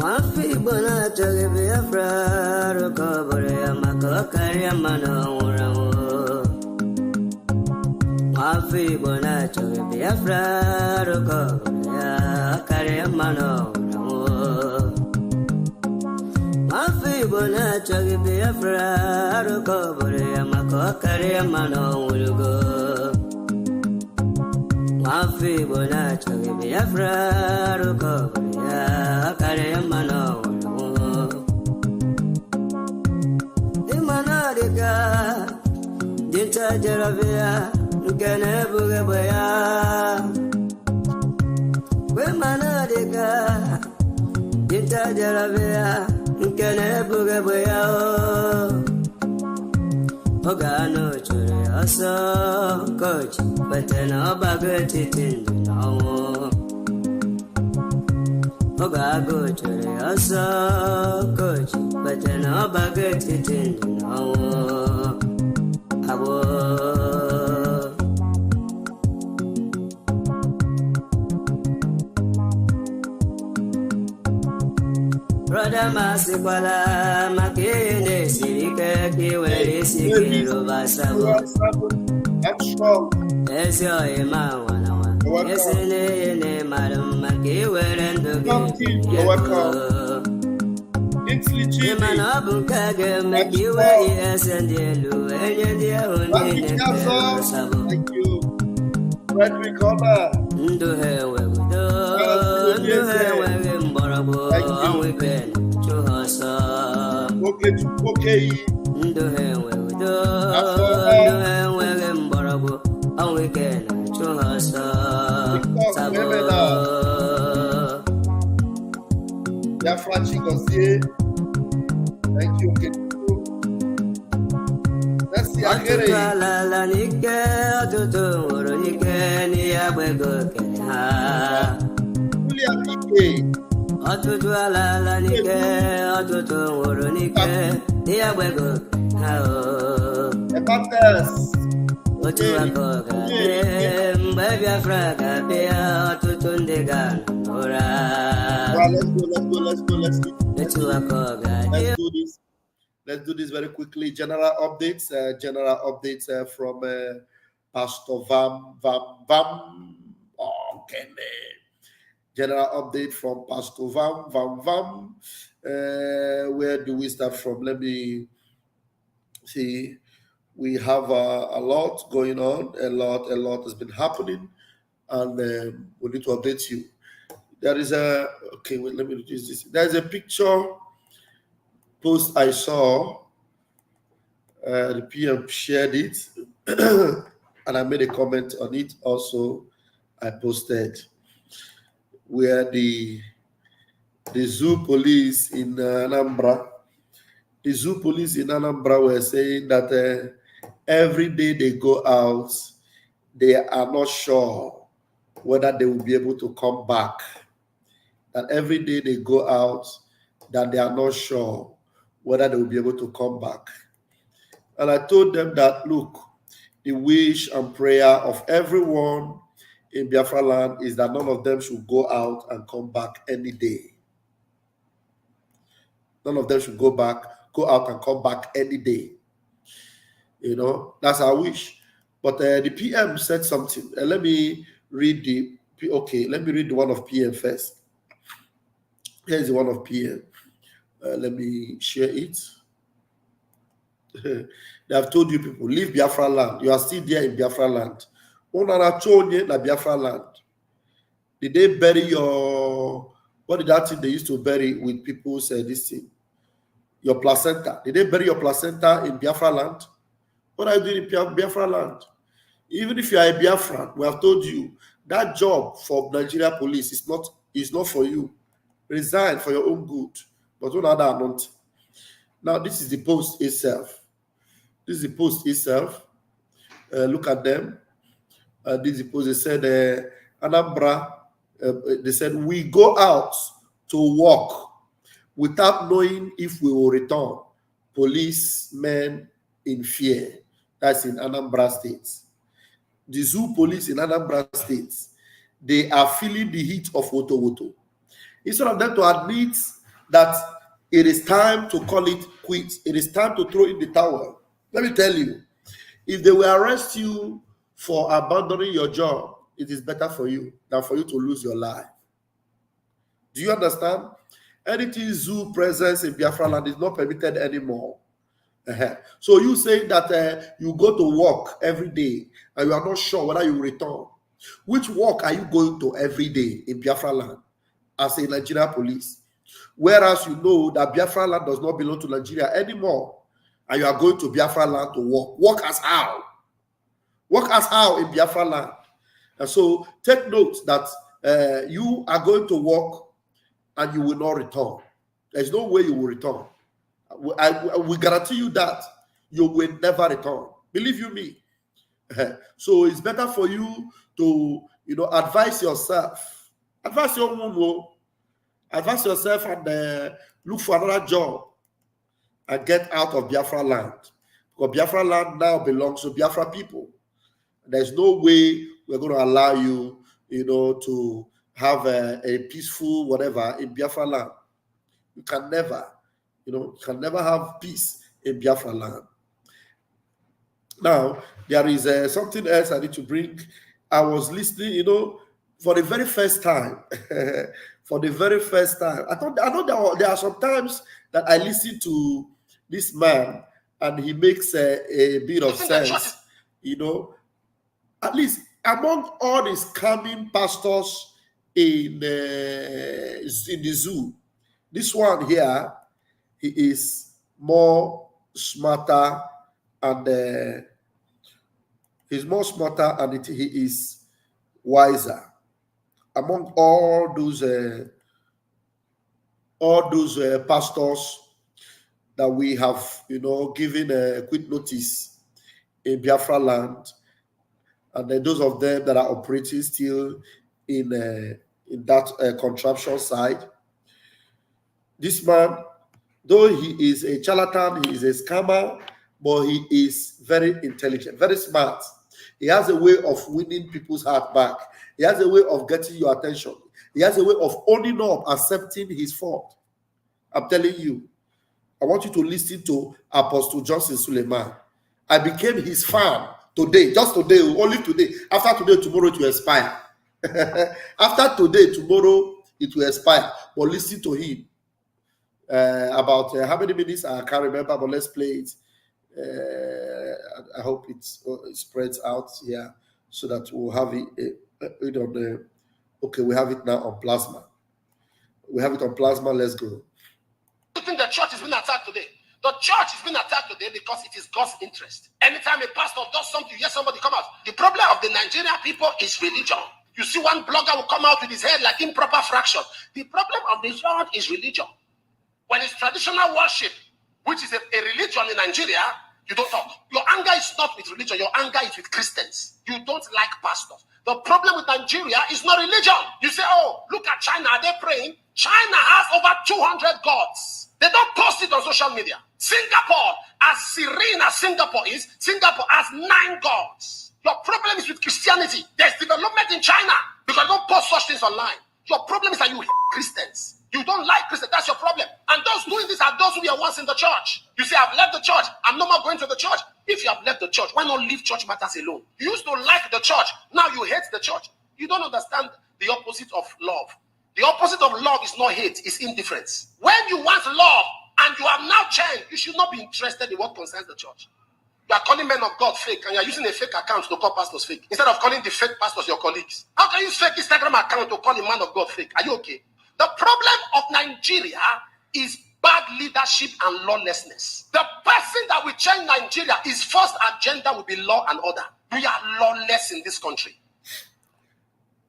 Mafi bona chage Biafra recovery makakari mano urawo. Mafi bona chage Biafra recovery kari mano urawo. Mafi bona chage Biafra recovery makakari mano urawo. Mafi bona chage Biafra recovery kare mano imana deka dinta jarabia ngene buge baya we mana deka dinta jarabia ngene buge baya ogano chure aso coach betena bagati tindawo Ogago chere asa coach, but no baget it in no abo. Brother Masipala, Makine, Sika, Kiwari, Sikiru, Basabo. I'm strong. Yes, your man. Yes, in Madam Makiwer and the It's legit. Make you yes and yellow and Thank you. Frederick Honor. Do her well, do her well in Borabo, we can to her. Okay. Do her well, do her well in Borabo, and we can to her. Thank you. Let's see. Let's do this very quickly. General updates from Pastor Vam Vam Vam. Okay, general update from Pastor Vam Vam Vam. Where do we start from? Let me see. We have a lot going on. A lot has been happening, and we need to update you. There is a let me reduce this. There's a picture post I saw. The PM shared it, and I made a comment on it. Also, I posted where the zoo police in Anambra. The zoo police in Anambra were saying that every day they go out, they are not sure whether they will be able to come back. That every day they go out, that they are not sure whether they will be able to come back. And I told them that, look, the wish and prayer of everyone in Biafra land is that none of them should go out and come back any day. None of them should go out and come back any day. You know, that's our wish. But the PM said something. Let me read the one of PM first. Here's the one of PM. Let me share it. They have told you people, leave Biafra land. You are still there in Biafra land. Na Biafra land. Did they bury what did that thing they used to bury with people say this thing? Your placenta. Did they bury your placenta in Biafra land? What are you doing in Biafra land? Even if you are a Biafran, we have told you that job for Nigeria police is not for you. Resign for your own good. But what other not? Now this is the post itself. Look at them. This is the post. They said Anambra. They said we go out to work without knowing if we will return. Policemen in fear. That's in Anambra State. The zoo police in Anambra State, they are feeling the heat of Woto Woto. Instead of them to admit that it is time to call it quits. It is time to throw in the towel. Let me tell you, if they will arrest you for abandoning your job, it is better for you than for you to lose your life. Do you understand? Anything zoo presence in Biafra land is not permitted anymore. So you say that you go to work every day and you are not sure whether you return. Which work are you going to every day in Biafra land as a Nigerian police? Whereas you know that Biafra land does not belong to Nigeria anymore, and you are going to Biafra land to work. Work as how? Work as how in Biafra land? And so take note that you are going to work and you will not return. There's no way you will return. I will guarantee you that you will never return. Believe you me. So it's better for you to, advise yourself. Advise your own. Advise yourself and look for another job and get out of Biafra land. Because Biafra land now belongs to Biafra people. There's no way we're going to allow you, to have a peaceful whatever in Biafra land. You can never, have peace in Biafra land. Now, there is something else I need to bring. I was listening, for the very first time. For the very first time. I know there are some times that I listen to this man and he makes a bit of sense, At least among all these scamming pastors in the zoo, this one here, he is more smarter and he's more smarter and he is wiser. Among all those pastors that we have, given a quick notice in Biafra land, and then those of them that are operating still in that contraption side. This man, though he is a charlatan, he is a scammer, but he is very intelligent, very smart. He has a way of winning people's heart back. He has a way of getting your attention. He has a way of owning up, accepting his fault. I'm telling you, I want you to listen to Apostle Johnson Suleiman. I became his fan today, just today, only today. After today, tomorrow it will expire. After today, tomorrow it will expire. But listen to him. About how many minutes, I can't remember, but let's play it. I hope it spreads out here so that we'll have it on the. Okay, we have it now on plasma. We have it on plasma. Let's go. I think the church is being attacked today. The church is being attacked today because it is God's interest. Anytime a pastor does something, you hear somebody come out. The problem of the Nigerian people is religion. You see one blogger will come out with his head like improper fraction. The problem of the church is religion. When it's traditional worship, which is a religion in Nigeria, you don't talk. Your anger is not with religion. Your anger is with Christians. You don't like pastors. The problem with Nigeria is not religion. You say, oh, look at China. Are they praying? China has over 200 gods. They don't post it on social media. Singapore, as serene as Singapore is, Singapore has 9 gods. Your problem is with Christianity. There's development in China because you don't post such things online. Your problem is that you hate Christians. You don't like Christians. That's your problem. And those doing this are those who were once in the church. You say, I've left the church. I'm no more going to the church. If you have left the church, why not leave church matters alone? You used to like the church. Now you hate the church. You don't understand the opposite of love. The opposite of love is not hate, it's indifference. When you want love and you have now changed, you should not be interested in what concerns the church. You are calling men of God fake and you are using a fake account to call pastors fake instead of calling the fake pastors your colleagues. How can you use fake Instagram account to call a man of God fake? Are you okay? The problem of Nigeria is bad leadership and lawlessness. The person that will change Nigeria, his first agenda will be law and order. We are lawless in this country.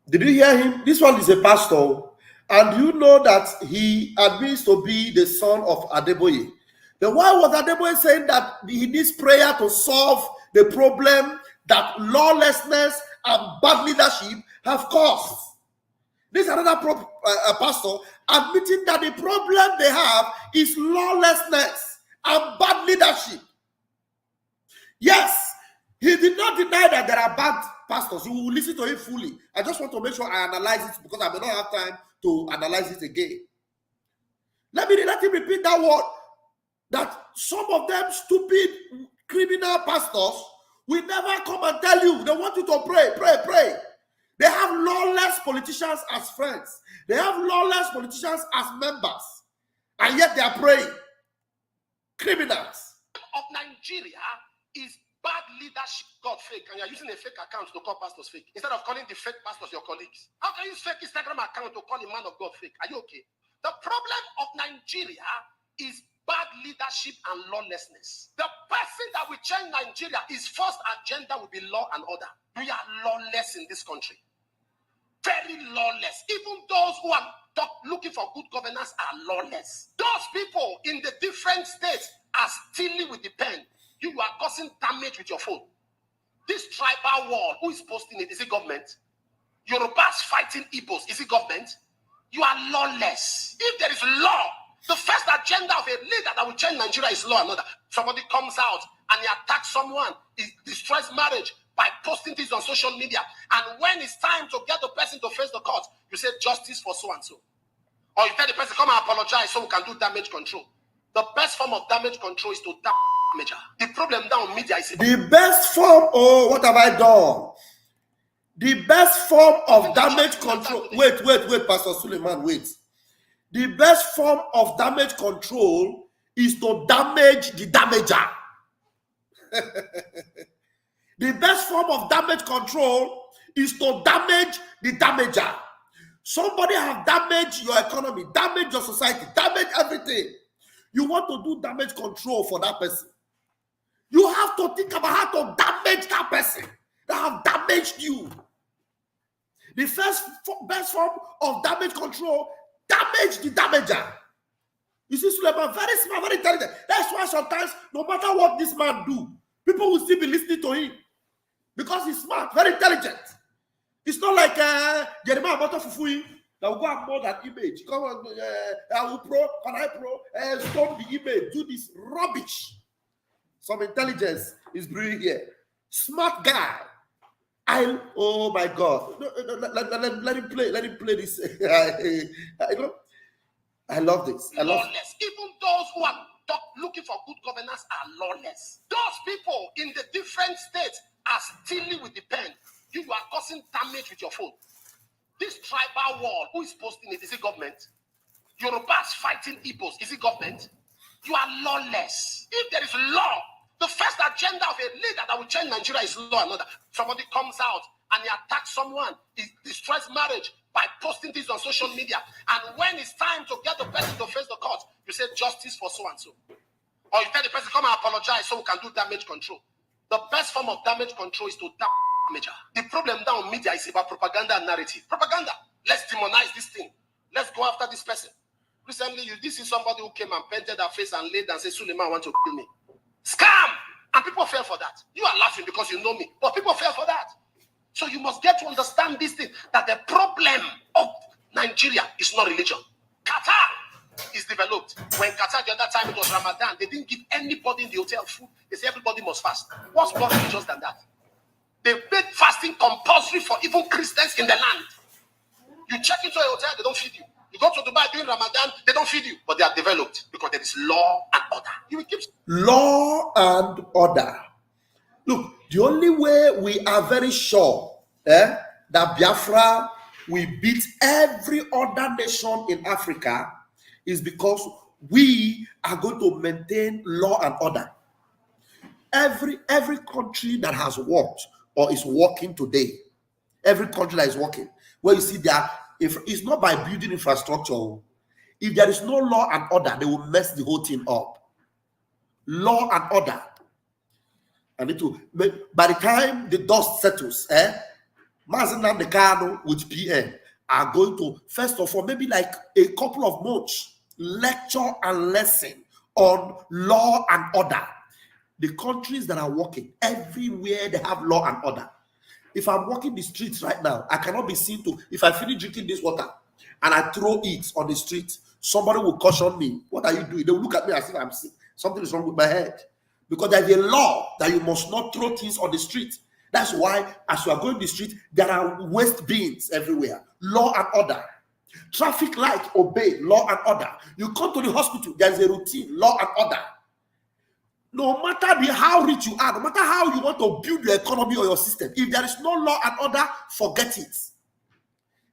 Did you hear him? This one is a pastor. And you know that he admits to be the son of Adeboye. Then why was Adeboye saying that he needs prayer to solve the problem that lawlessness and bad leadership have caused? This is another pastor admitting that the problem they have is lawlessness and bad leadership. Yes, he did not deny that there are bad pastors. You will listen to him fully. I just want to make sure I analyze it because I may not have time to analyze it again. Let him repeat that word. That some of them stupid criminal pastors will never come and tell you. They want you to pray. They have lawless politicians as friends. They have lawless politicians as members. And yet they are praying. Criminals. Of Nigeria is bad leadership got fake, and you're using a fake account to call pastors fake instead of calling the fake pastors your colleagues. How can you use fake Instagram account to call a man of God fake? Are you okay? The problem of Nigeria is bad leadership and lawlessness. The person that will change Nigeria, his first agenda will be law and order. We are lawless in this country. Very lawless. Even those who are looking for good governance are lawless. Those people in the different states are stealing with the pen. You are causing damage with your phone. This tribal war, who is posting it? Is it government? Yorubas fighting Igbos, is it government? You are lawless. If there is law, the first agenda of a leader that will change Nigeria is law and order. Somebody comes out and he attacks someone, he destroys marriage by posting this on social media. And when it's time to get the person to face the court, you say justice for so and so. Or you tell the person, come and apologize so we can do damage control. The best form of damage control is to damage. The problem now in media is the best form. Oh, what have I done? The best form of damage control. Wait, Pastor Suleiman, wait. The best form of damage control is to damage the damager. The best form of damage control is to damage the damager. Somebody have damaged your economy, damaged your society, damaged everything. You want to do damage control for that person. You have to think about how to damage that person that have damaged you. The best form of damage control, damage the damager. You see, Suleiman, very smart, very intelligent. That's why sometimes, no matter what this man do, people will still be listening to him. Because he's smart, very intelligent. It's not like Jeremiah Botafufui that will go and mod that image. Come on, I will stop the image, do this rubbish. Some intelligence is brewing here. Smart guy. Oh my God. Let him play this. I love this. Lawless. Even those who are looking for good governance are lawless. Those people in the different states are stealing with the pen. You are causing damage with your phone. This tribal war, who is posting it? Is it government? Yorubas fighting Igbos, is it government? You are lawless. If there is law, the first agenda of a leader that will change Nigeria is law and order. Somebody comes out and he attacks someone, he destroys marriage by posting this on social media. And when it's time to get the person to face the court, you say justice for so and so. Or you tell the person, come and apologize so we can do damage control. The best form of damage control is to damage. The problem now in media is about propaganda and narrative. Propaganda. Let's demonize this thing. Let's go after this person. Recently, this is somebody who came and painted her face and laid and said, Suleiman want to kill me. Scam! And people fell for that. You are laughing because you know me, but people fell for that. So you must get to understand this thing, that the problem of Nigeria is not religion. Qatar is developed. When Qatar, the other time it was Ramadan, they didn't give anybody in the hotel food. They said everybody must fast. What's more religious than that? They made fasting compulsory for even Christians in the land. You check into a hotel, they don't feed you. You go to Dubai during Ramadan, they don't feed you. But they are developed because there is law and order. You will keep law and order. Look, the only way we are very sure that Biafra will beat every other nation in Africa is because we are going to maintain law and order. Every country that has worked or is working today, every country that is working, where you see if it's not by building infrastructure, if there is no law and order, they will mess the whole thing up. Law and order. And it will, by the time the dust settles, Mazen and the Kano with PN are going to, first of all, maybe like a couple of months, lecture and lesson on law and order. The countries that are working, everywhere they have law and order. If I'm walking the streets right now, I cannot be seen to, if I finish drinking this water and I throw it on the street, somebody will caution me. What are you doing? They will look at me as if I'm sick. Something is wrong with my head. Because there's a law that you must not throw things on the street. That's why, as you are going the street, there are waste bins everywhere. Law and order. Traffic light, obey, law and order. You come to the hospital, there's a routine, law and order. No matter how rich you are, no matter how you want to build your economy or your system, if there is no law and order, forget it.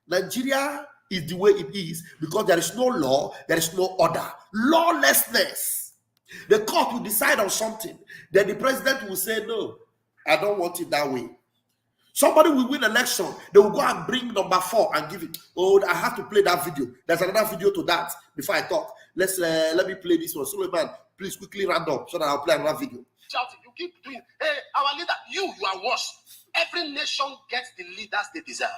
Nigeria is the way it is because there is no law, there is no order. Lawlessness. The court will decide on something, then the president will say, no, I don't want it that way. Somebody will win election, they will go and bring number 4 and give it. Oh, I have to play that video. There's another video to that before I talk. Let me play this one. Suleiman, please quickly round up so that I'll play another video. Shouting, you keep doing, hey, our leader, you are worse. Every nation gets the leaders they deserve.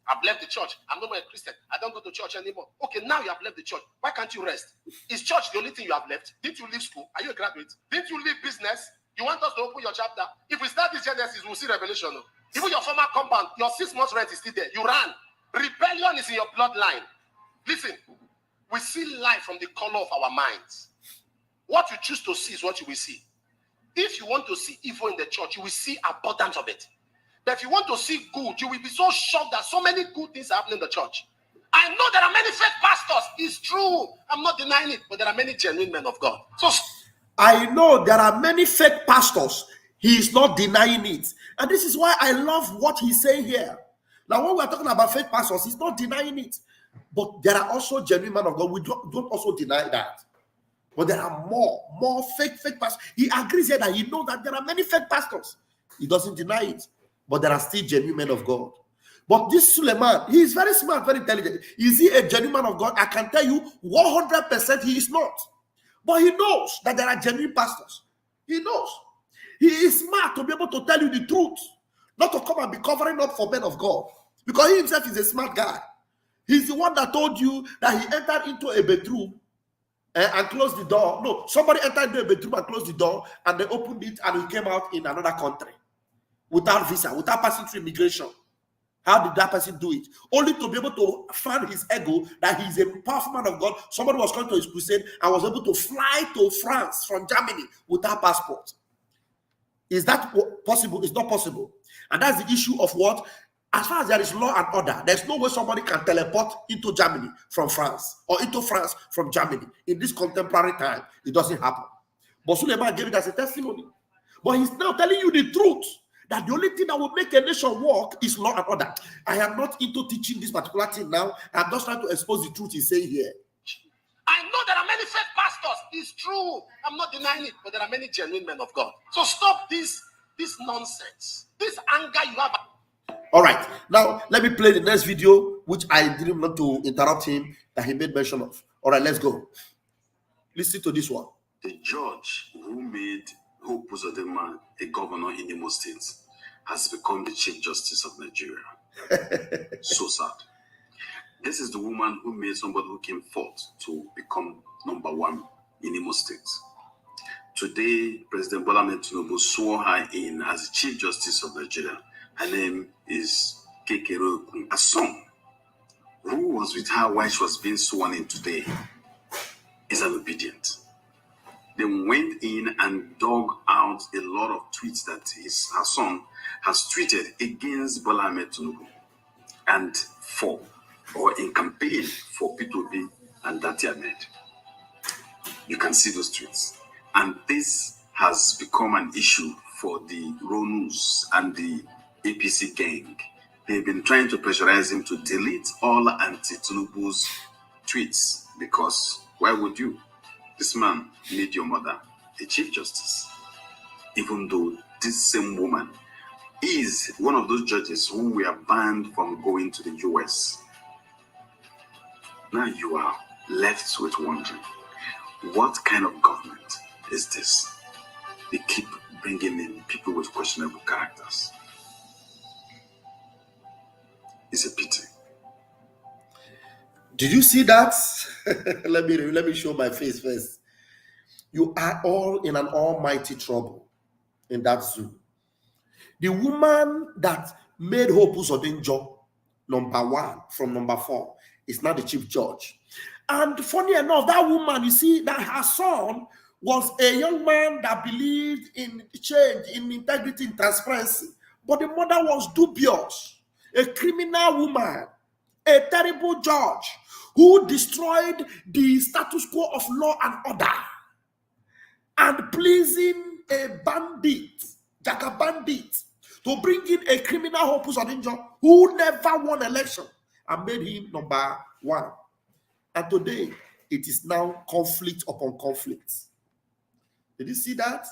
I've left the church. I'm no more a Christian. I don't go to church anymore. Okay, now you have left the church. Why can't you rest? Is church the only thing you have left? Didn't you leave school? Are you a graduate? Didn't you leave business? You want us to open your chapter? If we start this Genesis, we'll see Revelation. Even your former compound, your 6 months rent is still there. You ran. Rebellion is in your bloodline. Listen, we see life from the color of our minds. What you choose to see is what you will see. If you want to see evil in the church, you will see abundance of it. But if you want to see good, you will be so shocked that so many good things are happening in the church. I know there are many fake pastors. It's true. I'm not denying it, but there are many genuine men of God. So I know there are many fake pastors. He is not denying it. And this is why I love what he's saying here. Now, when we're talking about fake pastors, he's not denying it. But there are also genuine men of God. We don't also deny that. But there are more fake pastors. He agrees here that he knows that there are many fake pastors. He doesn't deny it. But there are still genuine men of God. But this Suleiman, he is very smart, very intelligent. Is he a genuine man of God? I can tell you 100% he is not. But he knows that there are genuine pastors. He knows. He is smart to be able to tell you the truth. Not to come and be covering up for men of God. Because he himself is a smart guy. He's the one that told you that he entered into a bedroom and closed the door. No, somebody entered into a bedroom and closed the door, and they opened it and he came out in another country. Without visa, without passing through immigration. How did that person do it? Only to be able to fan his ego that he's a powerful man of God. Somebody was coming to his crusade and was able to fly to France from Germany without passport. Is that possible? It's not possible. And that's the issue of what? As far as there is law and order, there's no way somebody can teleport into Germany from France or into France from Germany. In this contemporary time, it doesn't happen. But Suleiman gave it as a testimony. But he's now telling you the truth. That the only thing that will make a nation work is law and order. I am not into teaching this particular thing now. I'm just trying to expose the truth he's saying here. I know there are many fake pastors. It's true. I'm not denying it, but there are many genuine men of God. So stop this nonsense, this anger you have. All right. Now, let me play the next video, which I didn't want to interrupt him, that he made mention of. All right, let's go. Listen to this one. The judge who made Hope Uzodinma a governor in Imo State has become the Chief Justice of Nigeria. So sad. This is the woman who made somebody who came fourth to become number 1 in Imo State. Today, President Bola Ahmed Tinubu swore her in as the Chief Justice of Nigeria. Her name is Kekere Asom, who was with her while she was being sworn in today, is an obedient. They went in and dug out a lot of tweets that her son has tweeted against Bola Ahmed Tinubu and in campaign for P2B and Dati Ahmed. You can see those tweets. And this has become an issue for the Ronus and the APC gang. They've been trying to pressurize him to delete all anti-Tinubu's tweets because why would you? This man made your mother a Chief Justice, even though this same woman is one of those judges who were banned from going to the US. Now you are left with wondering, what kind of government is this? They keep bringing in people with questionable characters. It's a pity. Did you see that? let me show my face first. You are all in an almighty trouble in that zoo. The woman that made Hope Uzodinma number 1 from number 4 is now the chief judge. And funny enough, that woman, you see, that her son was a young man that believed in change, in integrity, in transparency. But the mother was dubious, a criminal woman, a terrible judge who destroyed the status quo of law and order, and pleasing a bandit, Jaga bandit, to bring in a criminal who never won election and made him number one. And today, it is now conflict upon conflict. Did you see that?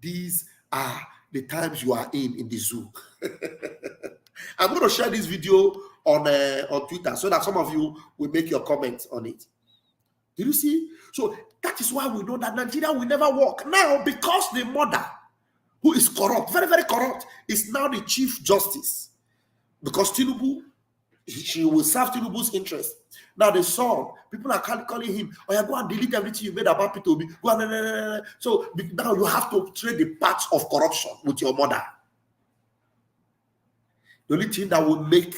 These are the times you are in the zoo. I'm going to share this video on Twitter so that some of you will make your comments on it. Did you see? So that is why we know that Nigeria will never work. Now, because the mother, who is corrupt, very, very corrupt, is now the Chief Justice. Because Tinubu, she will serve Tinubu's interest. Now the son, people are calling him, oh yeah, go and delete everything you made about P2B. Go and, so now you have to trade the parts of corruption with your mother. The only thing that will make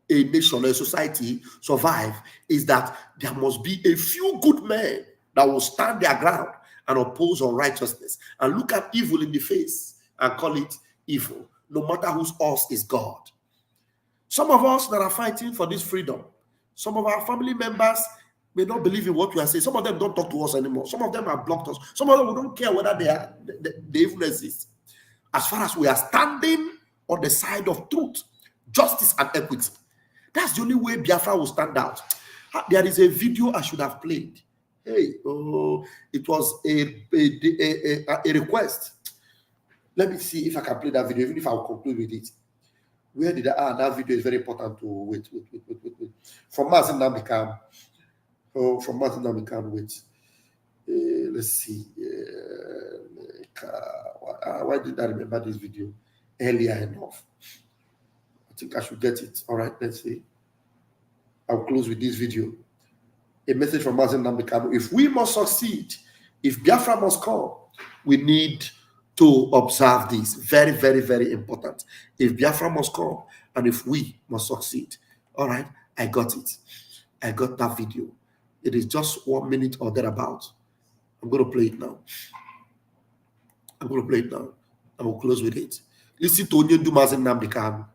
a nation or a society survive is that there must be a few good men that will stand their ground and oppose unrighteousness and look at evil in the face and call it evil, no matter whose us is God. Some of us that are fighting for this freedom, some of our family members may not believe in what we are saying. Some of them don't talk to us anymore. Some of them have blocked us. Some of them, we don't care whether they even exist. As far as we are standing on the side of truth, justice, and equity, that's the only way Biafra will stand out. There is a video I should have played. Hey, it was a request. Let me see if I can play that video, even if I will conclude with it. Where did that video is very important to wait. From Mazin Namikam. Oh, from Mazin Namikam, wait. Let's see. Why did I remember this video earlier enough? I think I should get it. All right, let's see. I'll close with this video. A message from Mazin Namikam. If we must succeed, if Biafra must come, we need to observe this. Very, very, very important. If Biafra must come and if we must succeed. All right, I got it. I got that video. It is just 1 minute or thereabout. I'm going to play it now. I will close with it. Listen to Onyendu Mazin Namdekanu.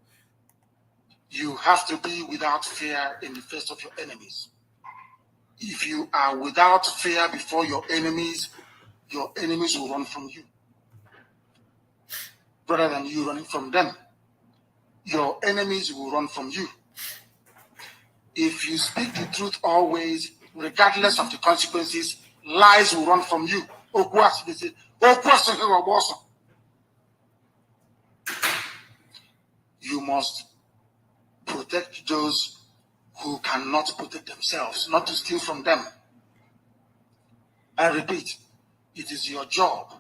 You have to be without fear in the face of your enemies. If you are without fear before your enemies will run from you, rather than you running from them. Your enemies will run from you. If you speak the truth always, regardless of the consequences, lies will run from you. You must protect those who cannot protect themselves, not to steal from them. I repeat, it is your job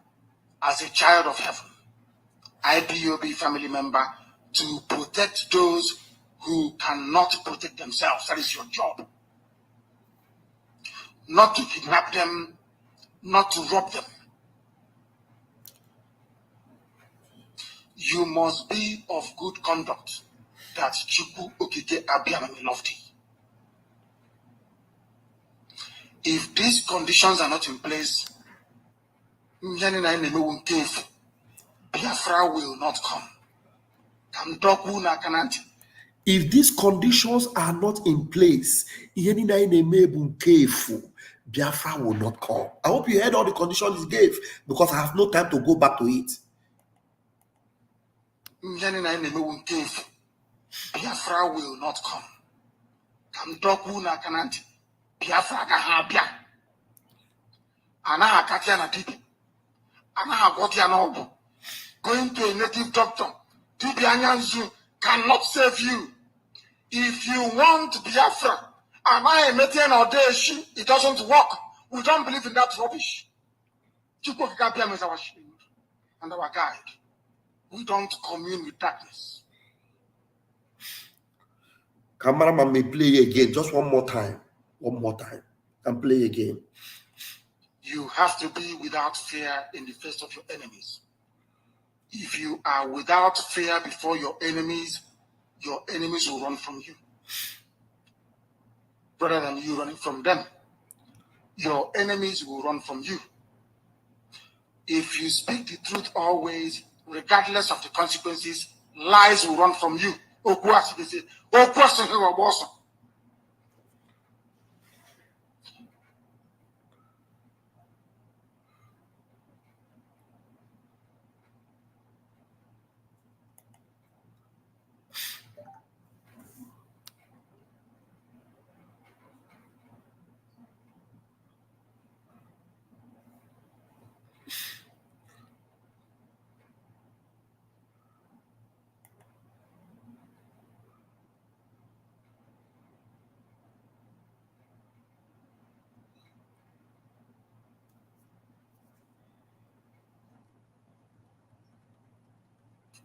as a child of heaven, IPOB family member, to protect those who cannot protect themselves. That is your job. Not to kidnap them, not to rob them. You must be of good conduct, that Chukwu Okike Abiamani loved thee. If these conditions are not in place, Biafra will not come. If these conditions are not in place, Biafra will not come. I hope you heard all the conditions he gave, because I have no time to go back to it. Biafra will not come. Biafra gahabia. Ana akatia na tipi. Ana agotia na obu. Going to a native doctor, Tibi Anyanzu cannot save you. If you want Biafra, am I a Metian or Deshi? It doesn't work. We don't believe in that rubbish. Chukwu is our shield and our guide. We don't commune with darkness. Cameraman may play again, just one more time. And play again. You have to be without fear in the face of your enemies. If you are without fear before your enemies will run from you, rather than you running from them. Your enemies will run from you. If you speak the truth always, regardless of the consequences, lies will run from you.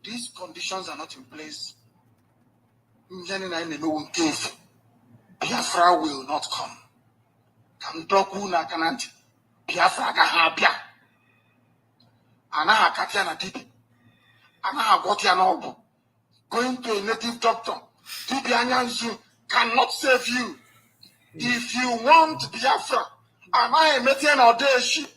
these conditions are not in place, Biafra will not come. Kandoku na kananti. Biafra gahabia. Anaha katiana tipi. Anaha gotiana obu. Going to a native doctor. Tipi anyanzu cannot save you. If you want Biafra, anaha emetiana odeshi.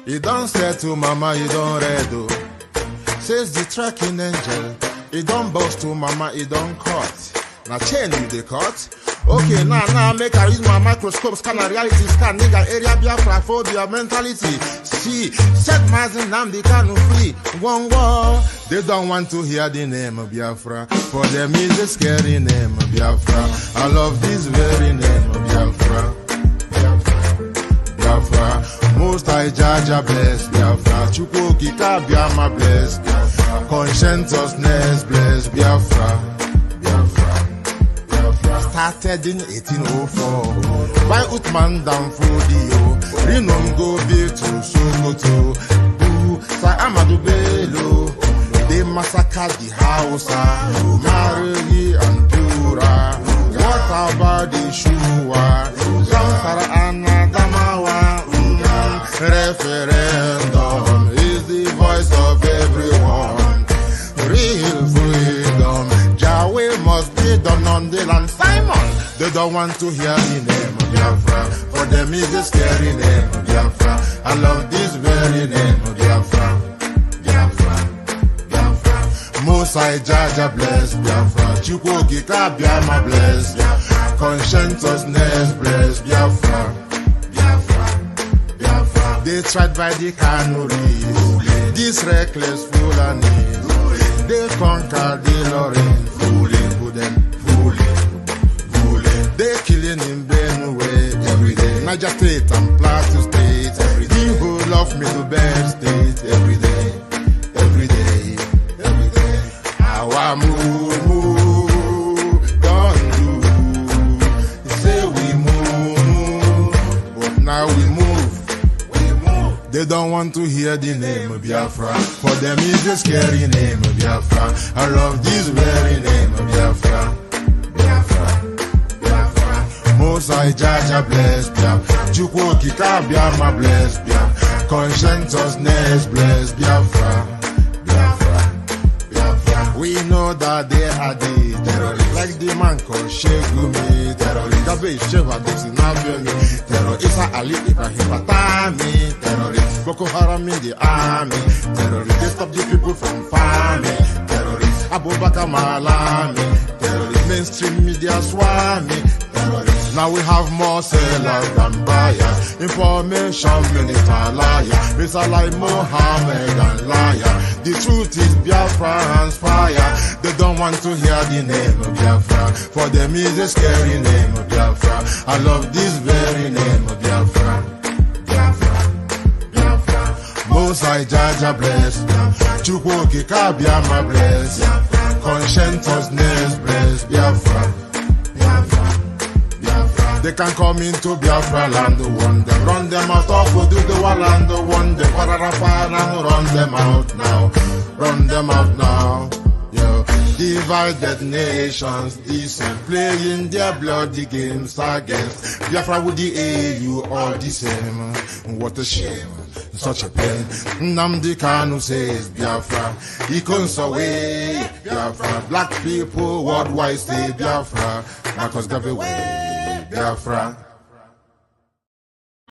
You don't say to mama, you don't read, oh. Says the tracking angel. You don't boast to mama, you don't cut. Now chain you the cut. Okay, now make I use my microscope, scan a reality, scan nigga area Biafra phobia mentality. See, set mazin nam the canu free. One war. They don't want to hear the name of Biafra. For them is a scary name of Biafra. I love this very name of Biafra. Biafra. Most I judge a bless Biafra. Chukwu Kika Biama bless Biafra. Conscientiousness bless Biafra. Biafra. Biafra. Started in 1804 by Uthman Danfodio. Rinom go build to Sokoto. Sa Amadou Bello. They massacred the Hausa, Marili and Pura. What about the Shua? Zamfara and Adamawa. Referendum is the voice of everyone. Real freedom, Yahweh must be done on the land. Simon, they don't want to hear the name of Biafra. For them is a scary name of Biafra. I love this very name of Biafra. Biafra, Biafra. Most I judge a bless Biafra. Chukwu Kika Biama bless Biafra. Conscientiousness bless Biafra. They tried by the canories, this reckless Fulani. They conquered the Lorraine, fooling. They killing in Benue every day. Niger State and Plateau State every day. The whole of Middle State every day. Our move, don't do. Say we move, but now we move. They don't want to hear the name of Biafra. For them is the scary name of Biafra. I love this very name of Biafra. Biafra, Biafra. Most I judge a bless Biafra. Chukwu Kika Biama bless Biafra. Conscientiousness bless Biafra. Biafra, Biafra. We know that they are the terrorists. Like the man called Shegumi, terrorist. Gabe Sheva Dexinabemi, terrorist. Isa Ali Ibrahim Batami, terrorist. Boko Haram in the army, terrorist. They stop the people from farming, terrorist. Abubakar Malami, terrorist. Mainstream media swami, terrorist. Now we have more sellers than buyers. Information minister liar. Mr. like Mohammed and liar. The truth is Biafra and fire. They don't want to hear the name of Biafra. For them is a scary name of Biafra. I love this very name of Biafra. Biafra, Biafra. Most I judge a bless. Chukwu Kika Biama bless. Conscientiousness bless Biafra. They can come into Biafra land, one them run them out of Oduduwa land, one them Pararafan and run them out now. Yo, divided nations, decent, playing their bloody games against Biafra with the AU all the same. What a shame, such a pain. Nnamdi Kanu says Biafra, he comes away Biafra. Black people worldwide say Biafra, Marcus gave away Biafra.